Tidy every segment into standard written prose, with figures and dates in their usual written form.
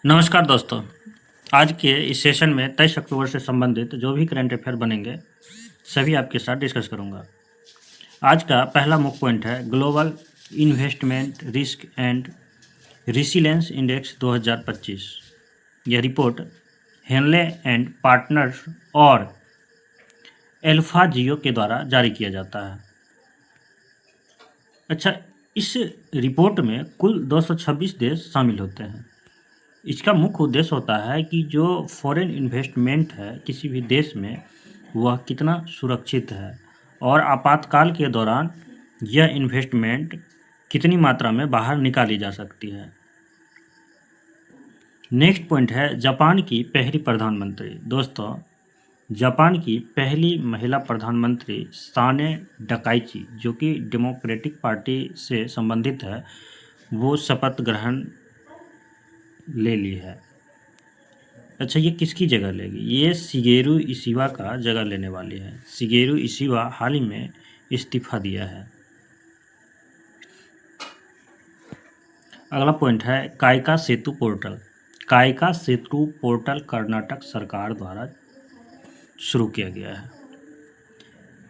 नमस्कार दोस्तों। आज के इस सेशन में 23 अक्टूबर से संबंधित जो भी करंट अफेयर बनेंगे सभी आपके साथ डिस्कस करूंगा। आज का पहला मुख्य पॉइंट है global investment risk and resilience index 2025। यह रिपोर्ट हेनले एंड पार्टनर्स और एल्फा जियो के द्वारा जारी किया जाता है। अच्छा, इस रिपोर्ट में कुल 226 देश शामिल होते हैं। इसका मुख्य उद्देश्य होता है कि जो फॉरेन इन्वेस्टमेंट है किसी भी देश में वह कितना सुरक्षित है और आपातकाल के दौरान यह इन्वेस्टमेंट कितनी मात्रा में बाहर निकाली जा सकती है। नेक्स्ट पॉइंट है जापान की पहली प्रधानमंत्री। दोस्तों, जापान की पहली महिला प्रधानमंत्री साने डकाइची, जो कि डेमोक्रेटिक पार्टी से संबंधित है, वो शपथ ग्रहण ले ली है। अच्छा, ये किसकी जगह लेगी? ये शिगेरू इशिबा का जगह लेने वाली है। शिगेरू इशिबा हाल ही में इस्तीफा दिया है। अगला पॉइंट है कायका सेतु पोर्टल। कायका सेतु पोर्टल कर्नाटक सरकार द्वारा शुरू किया गया है।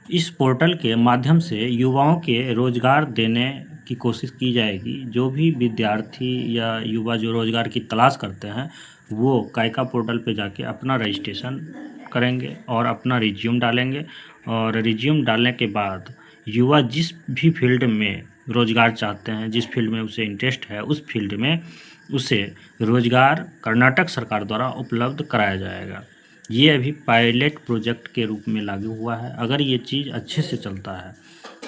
इस पोर्टल के माध्यम से युवाओं के रोजगार देने की कोशिश की जाएगी। जो भी विद्यार्थी या युवा जो रोजगार की तलाश करते हैं वो कायका पोर्टल पे जाके अपना रजिस्ट्रेशन करेंगे और अपना रिज्यूम डालेंगे, और रिज्यूम डालने के बाद युवा जिस भी फील्ड में रोजगार चाहते हैं, जिस फील्ड में उसे इंटरेस्ट है, उस फील्ड में उसे रोजगार कर्नाटक सरकार द्वारा उपलब्ध कराया जाएगा। ये अभी पायलट प्रोजेक्ट के रूप में लागू हुआ है। अगर ये चीज़ अच्छे से चलता है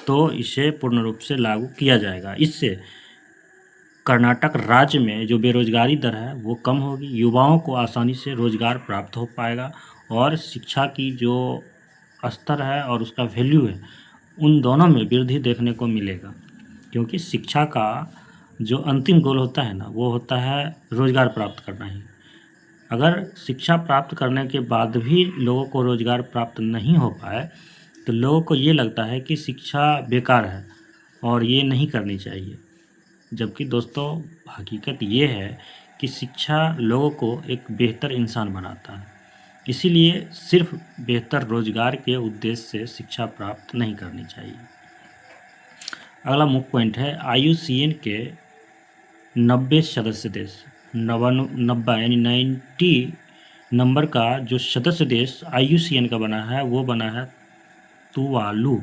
तो इसे पूर्ण रूप से लागू किया जाएगा। इससे कर्नाटक राज्य में जो बेरोजगारी दर है वो कम होगी, युवाओं को आसानी से रोजगार प्राप्त हो पाएगा और शिक्षा की जो स्तर है और उसका वैल्यू है उन दोनों में वृद्धि देखने को मिलेगा। क्योंकि शिक्षा का जो अंतिम गोल होता है ना, वो होता है रोजगार प्राप्त करना ही। अगर शिक्षा प्राप्त करने के बाद भी लोगों को रोजगार प्राप्त नहीं हो पाए तो लोगों को ये लगता है कि शिक्षा बेकार है और ये नहीं करनी चाहिए। जबकि दोस्तों, हकीकत ये है कि शिक्षा लोगों को एक बेहतर इंसान बनाता है। इसीलिए सिर्फ बेहतर रोजगार के उद्देश्य से शिक्षा प्राप्त नहीं करनी चाहिए। अगला मुख्य पॉइंट है IUCN के 90 सदस्य देश। 90 यानी 90 नंबर का जो सदस्य देश IUCN का बना है वो बना है तुवालू।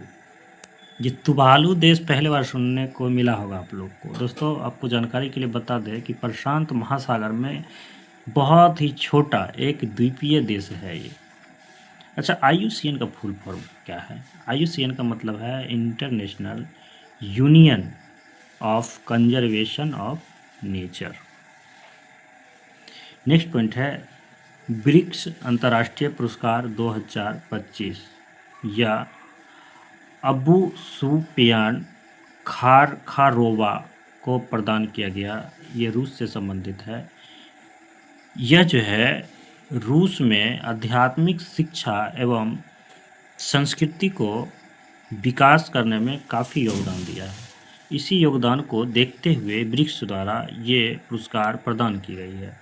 ये तुवालू देश पहले बार सुनने को मिला होगा आप लोग को। दोस्तों, आपको जानकारी के लिए बता दें कि प्रशांत महासागर में बहुत ही छोटा एक द्वीपीय देश है ये। अच्छा, IUCN का फुल फॉर्म क्या है? IUCN का मतलब है international union of conservation of nature. Next point है ब्रिक्स अंतर्राष्ट्रीय पुरस्कार 2025 या अबू सुफियान खारोवा को प्रदान किया गया। ये रूस से संबंधित है। यह जो है रूस में आध्यात्मिक शिक्षा एवं संस्कृति को विकास करने में काफ़ी योगदान दिया है। इसी योगदान को देखते हुए ब्रिक्स द्वारा ये पुरस्कार प्रदान की गई है।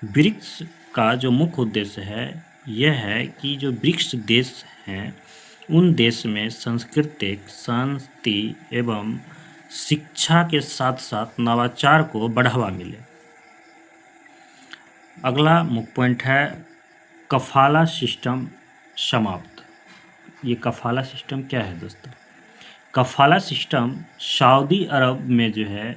ब्रिक्स का जो मुख्य उद्देश्य है यह है कि जो ब्रिक्स देश हैं उन देश में सांस्कृतिक शांति एवं शिक्षा के साथ साथ नवाचार को बढ़ावा मिले। अगला मुख्य पॉइंट है कफाला सिस्टम समाप्त। ये कफाला सिस्टम क्या है दोस्तों? कफाला सिस्टम सऊदी अरब में जो है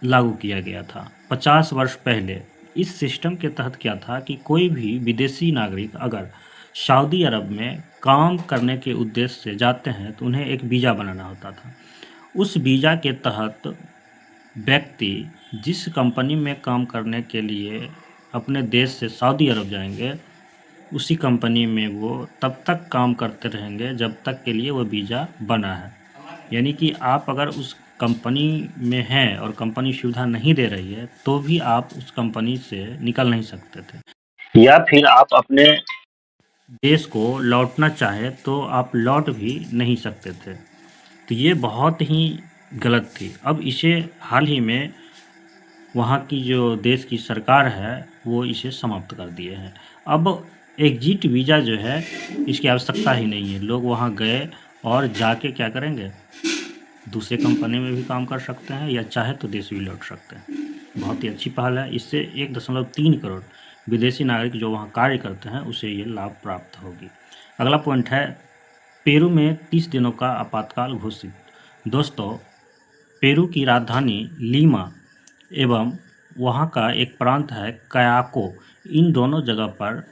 लागू किया गया था 50 वर्ष पहले। इस सिस्टम के तहत क्या था कि कोई भी विदेशी नागरिक अगर सऊदी अरब में काम करने के उद्देश्य से जाते हैं तो उन्हें एक वीज़ा बनाना होता था। उस वीज़ा के तहत व्यक्ति जिस कंपनी में काम करने के लिए अपने देश से सऊदी अरब जाएंगे उसी कंपनी में वो तब तक काम करते रहेंगे जब तक के लिए वो वीज़ा बना है। यानी कि आप अगर उस कंपनी में हैं और कंपनी सुविधा नहीं दे रही है तो भी आप उस कंपनी से निकल नहीं सकते थे, या फिर आप अपने देश को लौटना चाहे तो आप लौट भी नहीं सकते थे। तो ये बहुत ही गलत थी। अब इसे हाल ही में वहाँ की जो देश की सरकार है वो इसे समाप्त कर दिए हैं। अब एग्जिट वीज़ा जो है इसकी आवश्यकता ही नहीं है। लोग वहाँ गए और जाके क्या करेंगे, दूसरे कंपनी में भी काम कर सकते हैं या चाहे तो देश भी लौट सकते हैं। बहुत ही अच्छी पहल है। इससे 1.3 करोड़ विदेशी नागरिक जो वहाँ कार्य करते हैं उसे ये लाभ प्राप्त होगी। अगला पॉइंट है, पेरू में 30 दिनों का आपातकाल घोषित। दोस्तों, पेरू की राजधानी लीमा एवं वहाँ का एक प्रांत है कयाको, इन दोनों जगह पर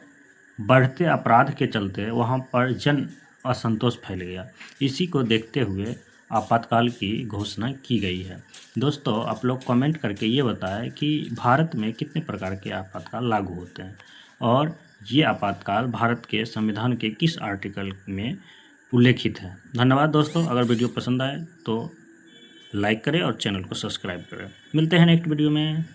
बढ़ते अपराध के चलते वहाँ पर जन असंतोष फैल गया। इसी को देखते हुए आपातकाल की घोषणा की गई है। दोस्तों, आप लोग कमेंट करके ये बताएं कि भारत में कितने प्रकार के आपातकाल लागू होते हैं और ये आपातकाल भारत के संविधान के किस आर्टिकल में उल्लेखित है। धन्यवाद दोस्तों। अगर वीडियो पसंद आए तो लाइक करें और चैनल को सब्सक्राइब करें। मिलते हैं नेक्स्ट वीडियो में।